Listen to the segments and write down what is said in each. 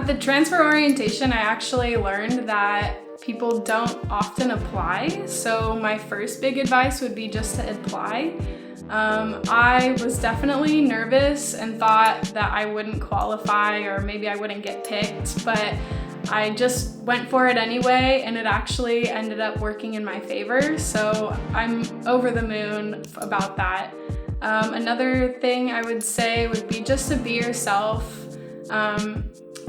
the transfer orientation, I actually learned that people don't often apply. So my first big advice would be just to apply. I was definitely nervous and thought that I wouldn't qualify or maybe I wouldn't get picked, but I just went for it anyway, and it actually ended up working in my favor. So I'm over the moon about that. Another thing I would say would be just to be yourself.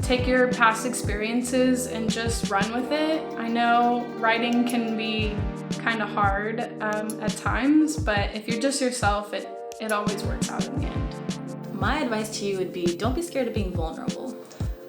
Take your past experiences and just run with it. I know writing can be kind of hard at times, but if you're just yourself, it always works out in the end. My advice to you would be, don't be scared of being vulnerable.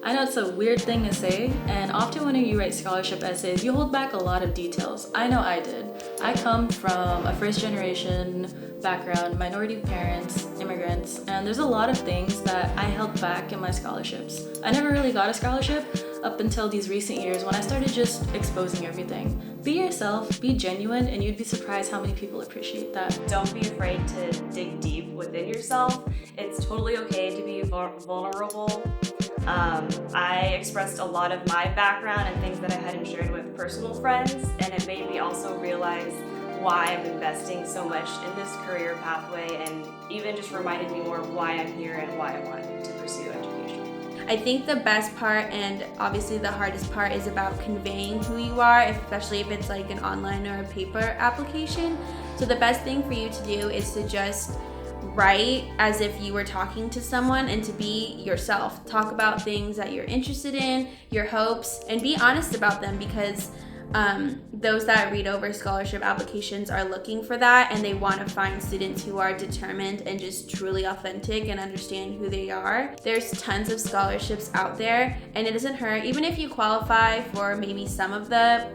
I know it's a weird thing to say, and often when you write scholarship essays, you hold back a lot of details. I know I did. I come from a first generation background, minority parents, immigrants, and there's a lot of things that I held back in my scholarships. I never really got a scholarship up until these recent years when I started just exposing everything. Be yourself, be genuine, and you'd be surprised how many people appreciate that. Don't be afraid to dig deep within yourself. It's totally okay to be vulnerable. I expressed a lot of my background and things that I hadn't shared with personal friends, and it made me also realize why I'm investing so much in this career pathway, and even just reminded me more of why I'm here and why I want to pursue education. I think the best part, and obviously the hardest part, is about conveying who you are, especially if it's like an online or a paper application. So the best thing for you to do is to just write as if you were talking to someone and to be yourself. Talk about things that you're interested in, your hopes, and be honest about them, because those that read over scholarship applications are looking for that, and they want to find students who are determined and just truly authentic and understand who they are. There's tons of scholarships out there, and it doesn't hurt, even if you qualify for maybe some of the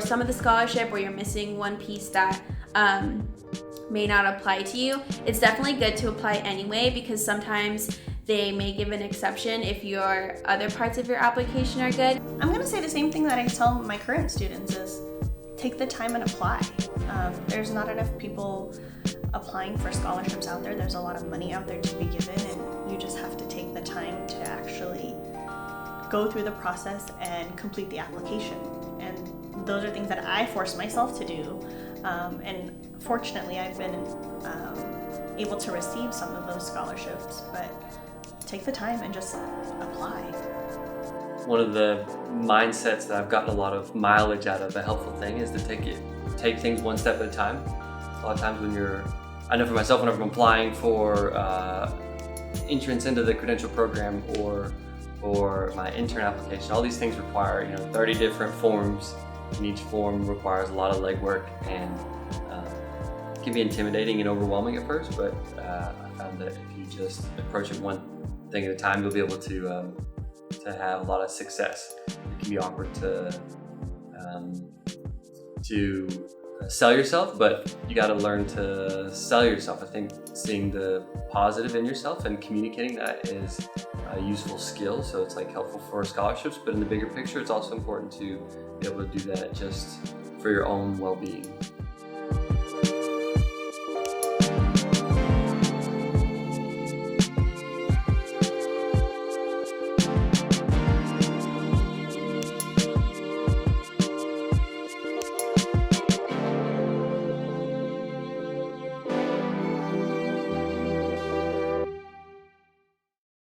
some of the scholarship, or you're missing one piece that may not apply to you. It's definitely good to apply anyway, because sometimes they may give an exception if your other parts of your application are good. I'm going to say the same thing that I tell my current students is take the time and apply. There's not enough people applying for scholarships out there. There's a lot of money out there to be given, and you just have to take the time to actually go through the process and complete the application. And those are things that I force myself to do. And fortunately, I've been able to receive some of those scholarships, but take the time and just apply. One of the mindsets that I've gotten a lot of mileage out of, a helpful thing, is to take things one step at a time. A lot of times I know for myself, whenever I'm applying for entrance into the credential program or my intern application, all these things require 30 different forms, and each form requires a lot of legwork, and it can be intimidating and overwhelming at first, but I found that if you just approach it one thing at a time, you'll be able to have a lot of success. It can be awkward to sell yourself, but you got to learn to sell yourself. I think seeing the positive in yourself and communicating that is a useful skill. So it's helpful for scholarships, but in the bigger picture, it's also important to be able to do that just for your own well-being.